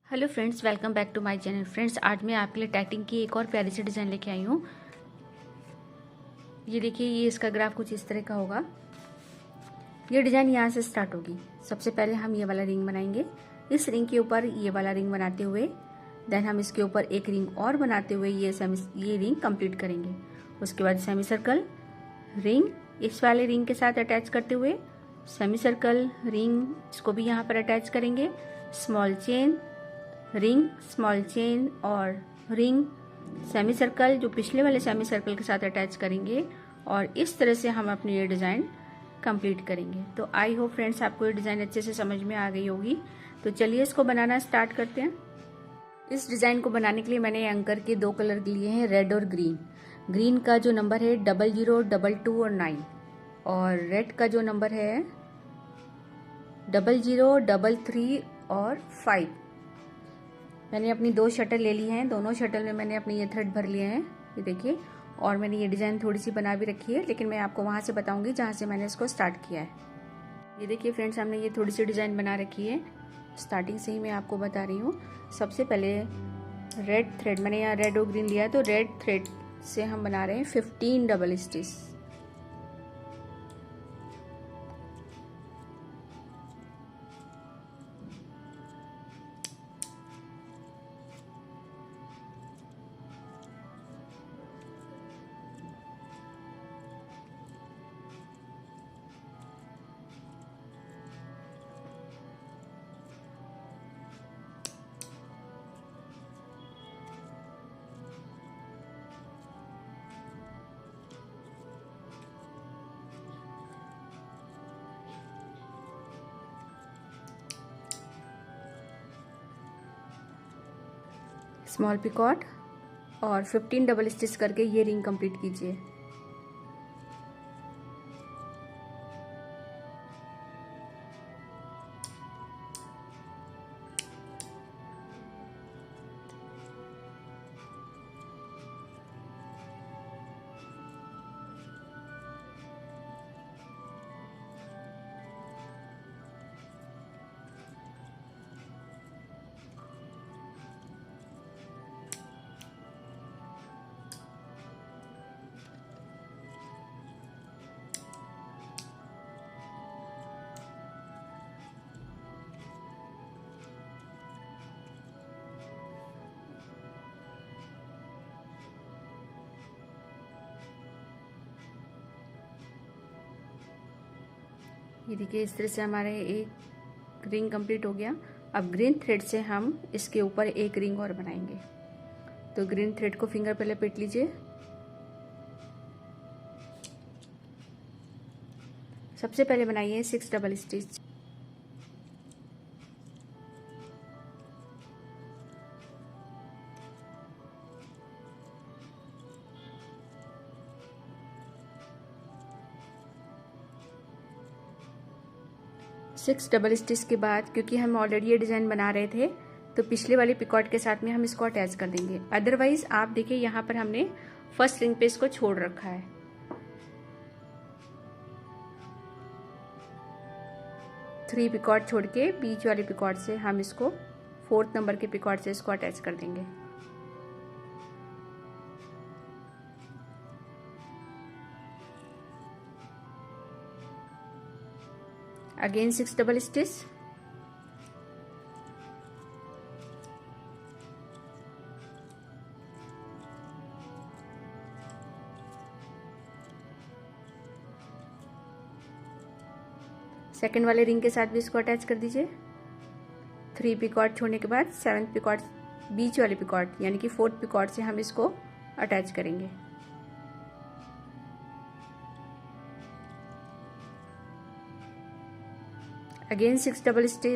Hello friends, welcome back to my channel. Friends, आज मैं आपके लिए टैटिंग की एक और प्यारी सी डिज़ाइन लेके आई हूँ। ये देखिए, ये इसका ग्राफ कुछ इस तरह का होगा। ये डिज़ाइन यहाँ से स्टार्ट होगी। सबसे पहले हम ये वाला रिंग बनाएंगे। इस रिंग के ऊपर ये वाला रिंग बनाते हुए देन हम इसके ऊपर एक रिंग और बनाते हुए ये रिंग कंप्लीट करेंगे। उसके बाद सेमी सर्कल, रिंग इस वाले रिंग के साथ अटैच करते हुए सेमी सर्कल, रिंग इसको भी यहाँ पर अटैच करेंगे, small chain, ring, small chain और रिंग, सेमी सर्कल जो पिछले वाले सेमी सर्कल के साथ अटैच करेंगे और इस तरह से हम अपनी ये डिज़ाइन कंप्लीट करेंगे। तो आई होप फ्रेंड्स आपको ये डिज़ाइन अच्छे से समझ में आ गई होगी। तो चलिए इसको बनाना स्टार्ट करते हैं। इस डिज़ाइन को बनाने के लिए मैंने एंकर के दो कलर लिए हैं, रेड और ग्रीन। ग्रीन का जो नंबर है 00, 22 और 9 और रेड का जो नंबर है 00, 33 और 5। मैंने अपनी दो शटल ले ली हैं। दोनों शटल में मैंने अपने ये थ्रेड भर लिए हैं, ये देखिए। और मैंने ये डिज़ाइन थोड़ी सी बना भी रखी है, लेकिन मैं आपको वहाँ से बताऊंगी जहाँ से मैंने इसको स्टार्ट किया है। ये देखिए फ्रेंड्स, हमने ये थोड़ी सी डिज़ाइन बना रखी है। स्टार्टिंग से ही मैं आपको बता रही हूँ। सबसे पहले रेड थ्रेड, मैंने यहाँ रेड और ग्रीन लिया, तो रेड थ्रेड से हम बना रहे हैं 15 डबल स्टिच। स्मॉल पिकॉट और 15 डबल स्टिच करके ये रिंग कंप्लीट कीजिए। ये देखिए, इस तरह से हमारे एक रिंग कंप्लीट हो गया। अब ग्रीन थ्रेड से हम इसके ऊपर एक रिंग और बनाएंगे। तो ग्रीन थ्रेड को फिंगर पे लपेट लीजिए। सबसे पहले बनाइए 6 double stitch. Six double stitch के बाद, क्योंकि हम ऑलरेडी ये डिज़ाइन बना रहे थे, तो पिछले वाले पिकॉट के साथ में हम इसको अटैच कर देंगे। अदरवाइज आप देखिए, यहाँ पर हमने फर्स्ट रिंग पे इसको छोड़ रखा है। थ्री पिकॉट छोड़ के बीच वाले पिकॉट से हम इसको फोर्थ नंबर के पिकॉट से इसको अटैच कर देंगे। Again 6 double stitch. सेकेंड वाले रिंग के साथ भी इसको अटैच कर दीजिए। थ्री पिकॉट छोड़ने के बाद सेवन्थ पिकॉट, बीच वाले पिकॉट यानी कि फोर्थ पिकॉट से हम इसको अटैच करेंगे। Again 6 double stitch.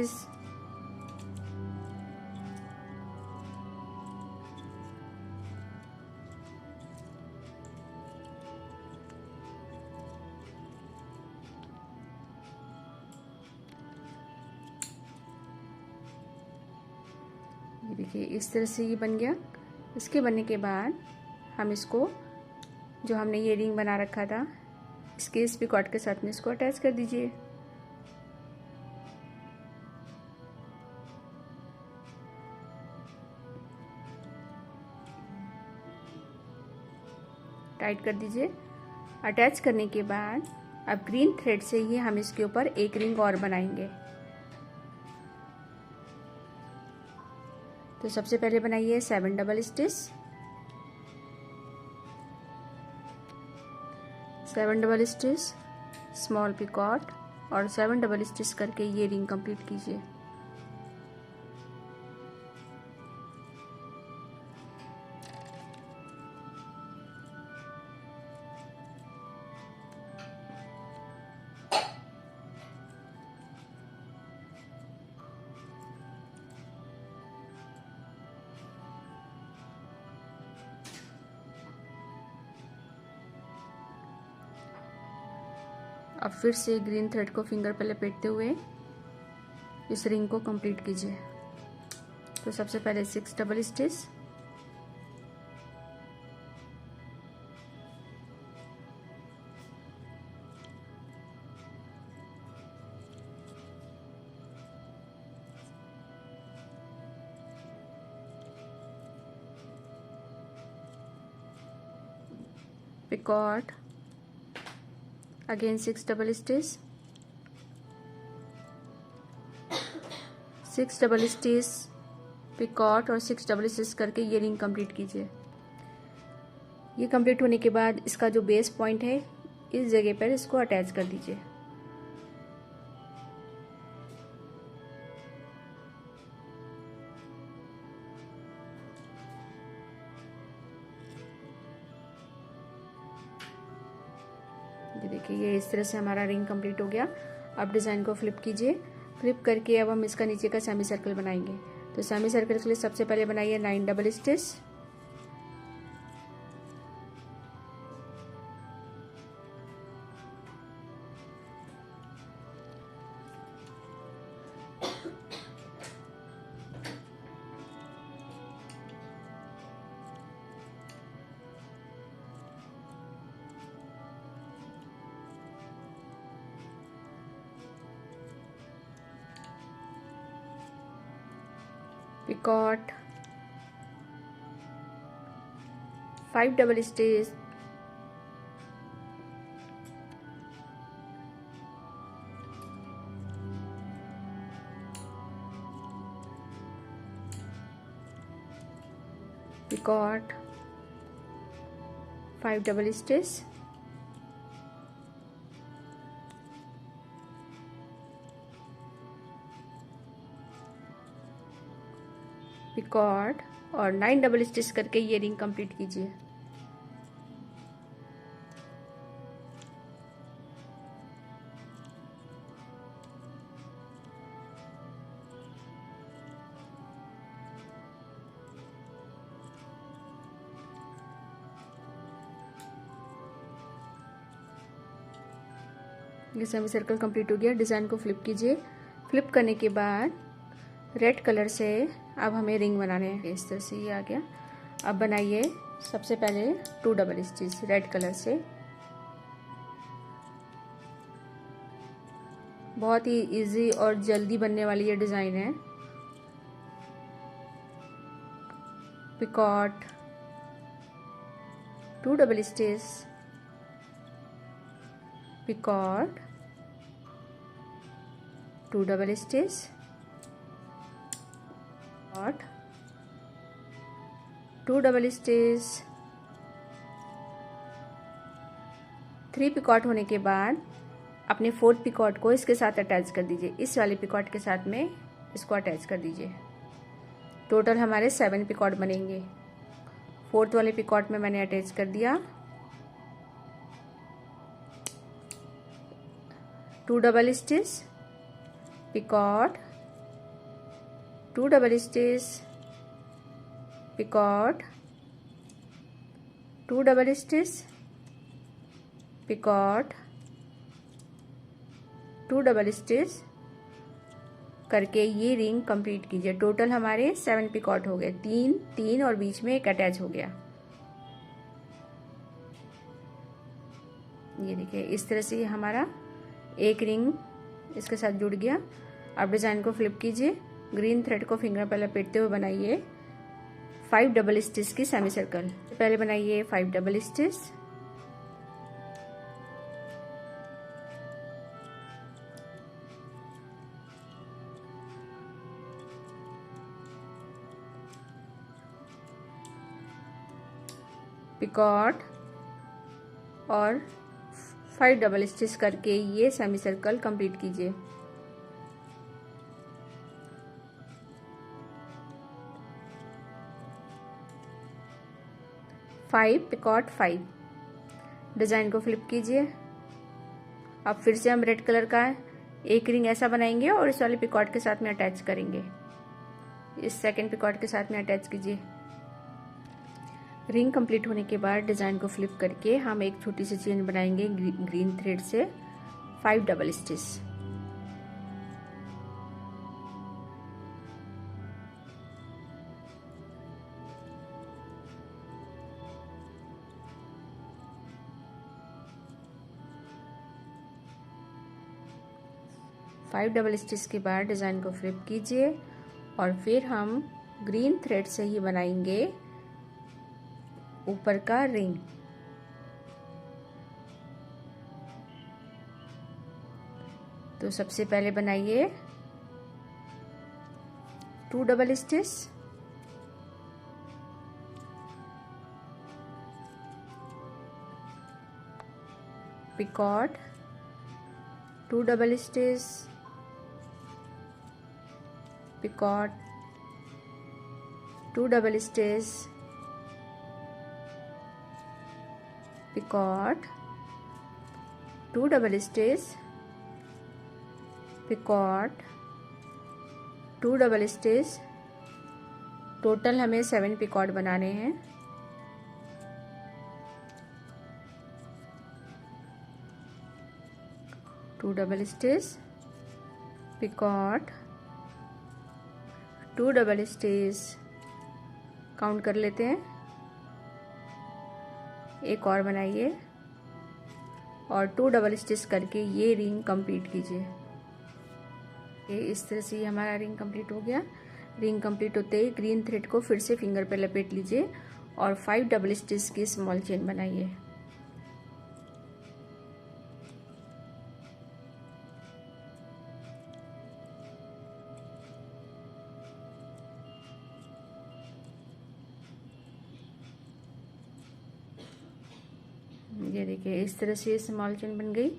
ये देखिए, इस तरह से ये बन गया। इसके बनने के बाद हम इसको, जो हमने ये रिंग बना रखा था, इसके इस पिकॉट के साथ में इसको अटैच कर दीजिए। टाइट कर दीजिए। अटैच करने के बाद अब ग्रीन थ्रेड से ही हम इसके ऊपर एक रिंग और बनाएंगे। तो सबसे पहले बनाइए 7 double stitch. 7 double stitch, small picot और 7 डबल स्टिच करके ये रिंग कंप्लीट कीजिए। अब फिर से ग्रीन थ्रेड को फिंगर पर लपेटते हुए इस रिंग को कंप्लीट कीजिए। तो सबसे पहले 6 double stitch, picot, again 6 double stitch, 6 double stitch, picot और 6 डबल स्टिच करके ये रिंग कंप्लीट कीजिए। ये कंप्लीट होने के बाद इसका जो बेस पॉइंट है इस जगह पर इसको अटैच कर दीजिए। ये देखिए, ये इस तरह से हमारा रिंग कंप्लीट हो गया। अब डिज़ाइन को फ्लिप कीजिए। फ्लिप करके अब हम इसका नीचे का सेमी सर्कल बनाएंगे। तो सेमी सर्कल के लिए सबसे पहले बनाइए 9 double stitch, picot, 5 double stitch, picot, 5 double stitch, picot और 9 डबल स्टिच करके ये रिंग कंप्लीट कीजिए। ये सेमी सर्कल कंप्लीट हो गया। डिज़ाइन को फ्लिप कीजिए। फ्लिप करने के बाद रेड कलर से अब हमें रिंग बनाने हैं। इस तरह से ये आ गया। अब बनाइए सबसे पहले 2 डबल स्टिच रेड कलर से। बहुत ही इजी और जल्दी बनने वाली ये डिज़ाइन है। Picot, 2 double stitch, picot, 2 double stitch, picot, 2 double stitch, 3 picot होने के बाद अपने 4th पिकॉट को इसके साथ अटैच कर दीजिए। इस वाले पिकॉट के साथ में इसको अटैच कर दीजिए। टोटल हमारे 7 पिकॉट बनेंगे। 4th वाले पिकॉट में मैंने अटैच कर दिया। 2 double stitch, picot, 2 double stitch, picot, 2 double stitch, picot, 2 double stitch करके ये रिंग कंप्लीट कीजिए। टोटल हमारे 7 पिकॉट हो गए। 3 और बीच में एक अटैच हो गया। ये देखिए, इस तरह से हमारा एक रिंग इसके साथ जुड़ गया। अब डिज़ाइन को फ्लिप कीजिए। ग्रीन थ्रेड को फिंगर पर लपेटते हुए बनाइए 5 डबल स्टिच की सेमी सर्कल। पहले बनाइए 5 डबल स्टिच, पिकॉट और 5 डबल स्टिच करके ये सेमी सर्कल कंप्लीट कीजिए। Five picot 5। डिजाइन को फ्लिप कीजिए। अब फिर से हम रेड कलर का एक रिंग ऐसा बनाएंगे और इस वाले पिकॉट के साथ में अटैच करेंगे। इस सेकंड पिकॉट के साथ में अटैच कीजिए। रिंग कंप्लीट होने के बाद डिजाइन को फ्लिप करके हम एक छोटी सी चेन बनाएंगे ग्रीन थ्रेड से 5 double stitch. Five double stitch के बाद डिजाइन को फ्लिप कीजिए और फिर हम ग्रीन थ्रेड से ही बनाएंगे ऊपर का रिंग। तो सबसे पहले बनाइए 2 double stitch, picot, 2 double stitch, picot, 2 double stitch, picot, 2 double stitch, picot, 2 double stitch. Total हमें 7 पिकॉट बनाने हैं। Two double stitch, picot, 2 double stitch, count कर लेते हैं। एक और बनाइए और 2 डबल स्टिच करके ये रिंग कंप्लीट कीजिए। ये इस तरह से हमारा रिंग कंप्लीट हो गया। रिंग कंप्लीट होते ही ग्रीन थ्रेड को फिर से फिंगर पे लपेट लीजिए और 5 डबल स्टिच की स्मॉल चेन बनाइए। ये देखिए इस तरह से स्मॉल चेन बन गई।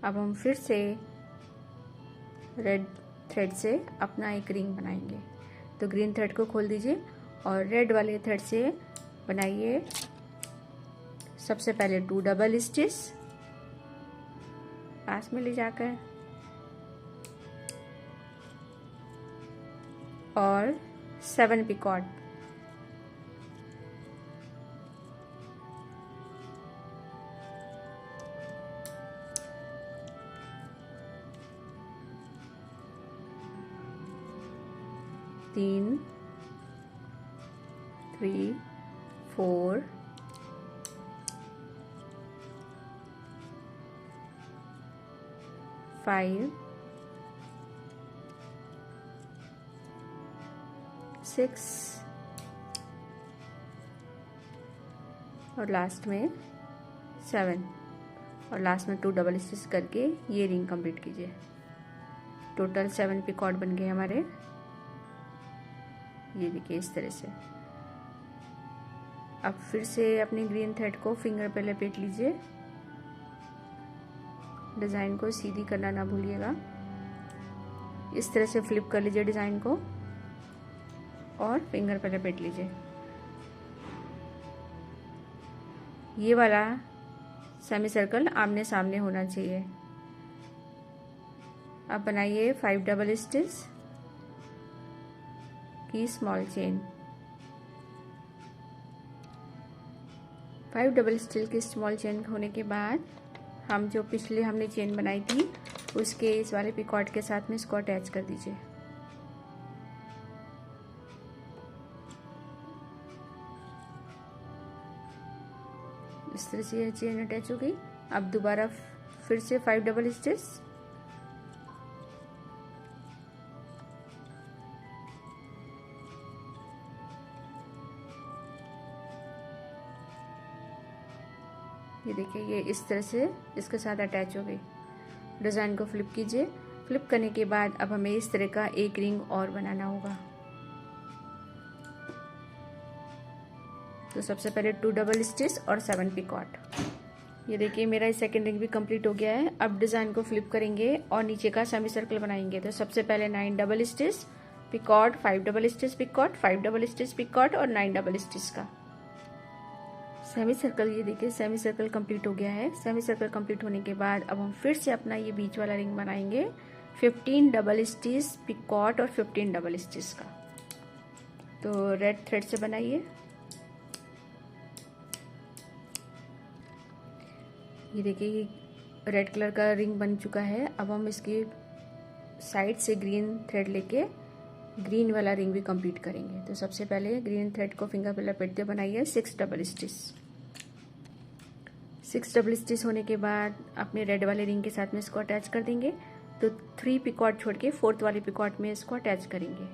अब हम फिर से रेड थ्रेड से अपना एक रिंग बनाएंगे। तो ग्रीन थ्रेड को खोल दीजिए और रेड वाले थ्रेड से बनाइए सबसे पहले 2 डबल स्टिच पास में ले जाकर और 7 पिकॉट। तीन, 3, 4, 5, 6 और लास्ट में 7 और लास्ट में 2 डबल स्टिच करके ये रिंग कंप्लीट कीजिए। टोटल 7 पिकॉट बन गए हमारे। ये देखिए इस तरह से। अब फिर से अपनी ग्रीन थ्रेड को फिंगर पे लपेट लीजिए। डिज़ाइन को सीधी करना ना भूलिएगा। इस तरह से फ्लिप कर लीजिए डिज़ाइन को और फिंगर पे लपेट लीजिए। ये वाला सेमी सर्कल आमने सामने होना चाहिए। अब बनाइए 5 डबल स्टिच की स्मॉल चेन। 5 डबल स्टिच की स्मॉल चेन होने के बाद हम जो पिछले हमने चेन बनाई थी उसके इस वाले पिकॉट के साथ में इसको अटैच कर दीजिए। इस तरह से यह चेन अटैच हो गई। अब दोबारा फिर से 5 डबल स्टिच, ये देखिए ये इस तरह से इसके साथ अटैच हो गई। डिज़ाइन को फ्लिप कीजिए। फ्लिप करने के बाद अब हमें इस तरह का एक रिंग और बनाना होगा। तो सबसे पहले 2 डबल स्टिच और 7 पिकॉट। ये देखिए मेरा सेकेंड रिंग भी कंप्लीट हो गया है। अब डिज़ाइन को फ्लिप करेंगे और नीचे का सेमी सर्कल बनाएंगे। तो सबसे पहले 9 double stitch picot, 5 double stitch picot, 5 double stitch picot और 9 डबल स्टिच का सेमी सर्कल। ये देखिए सेमी सर्कल कंप्लीट हो गया है। सेमी सर्कल कंप्लीट होने के बाद अब हम फिर से अपना ये बीच वाला रिंग बनाएंगे 15 डबल स्टिच पिकॉट और 15 डबल स्टिच का। तो रेड थ्रेड से बनाइए। ये देखिए रेड कलर का रिंग बन चुका है। अब हम इसकी साइड से ग्रीन थ्रेड लेके ग्रीन वाला रिंग भी कंप्लीट करेंगे। तो सबसे पहले ग्रीन थ्रेड को फिंगर पे लपेटते बनाइए 6 डबल स्टिच। 6 डबल स्टिच होने के बाद अपने रेड वाले रिंग के साथ में इसको अटैच कर देंगे। तो 3 पिकॉट छोड़ के 4th वाले पिकॉट में इसको अटैच करेंगे।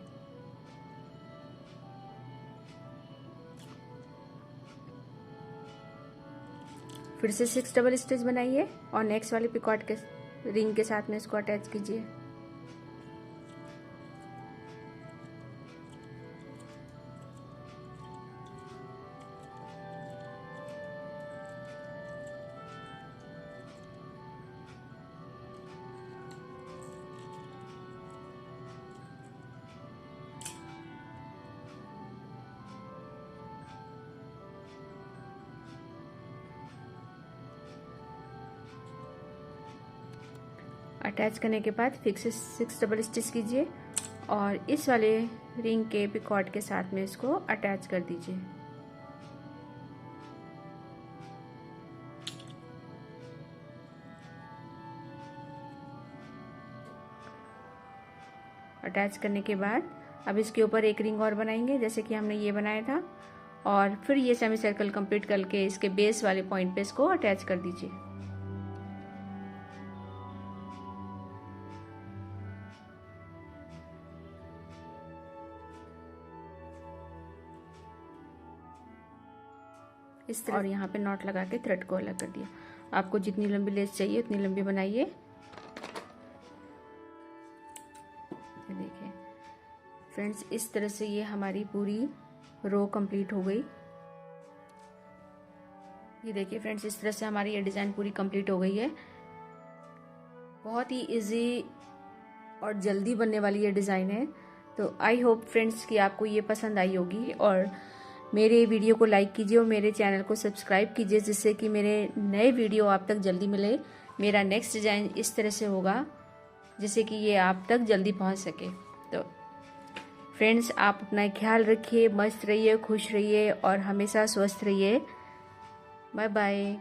फिर से 6 डबल स्टिच बनाइए और नेक्स्ट वाले पिकॉट के रिंग के साथ में इसको अटैच कीजिए। अटैच करने के बाद फिर से 6 डबल स्टिच कीजिए और इस वाले रिंग के पिकॉट के साथ में इसको अटैच कर दीजिए। अटैच करने के बाद अब इसके ऊपर एक रिंग और बनाएंगे जैसे कि हमने ये बनाया था, और फिर ये सेमी सर्कल कंप्लीट करके इसके बेस वाले पॉइंट पे इसको अटैच कर दीजिए। इस तरह और यहाँ पे नॉट लगा के थ्रेड को अलग कर दिया। आपको जितनी लंबी लेस चाहिए उतनी लंबी बनाइए। देखिए फ्रेंड्स इस तरह से ये हमारी पूरी रो कंप्लीट हो गई। ये देखिए फ्रेंड्स इस तरह से हमारी ये डिज़ाइन पूरी कंप्लीट हो गई है। बहुत ही इजी और जल्दी बनने वाली ये डिज़ाइन है। तो आई होप फ्रेंड्स कि आपको ये पसंद आई होगी, और मेरे वीडियो को लाइक कीजिए और मेरे चैनल को सब्सक्राइब कीजिए जिससे कि मेरे नए वीडियो आप तक जल्दी मिले। मेरा नेक्स्ट डिज़ाइन इस तरह से होगा जिससे कि ये आप तक जल्दी पहुंच सके। तो फ्रेंड्स आप अपना ख्याल रखिए, मस्त रहिए, खुश रहिए और हमेशा स्वस्थ रहिए। Bye bye.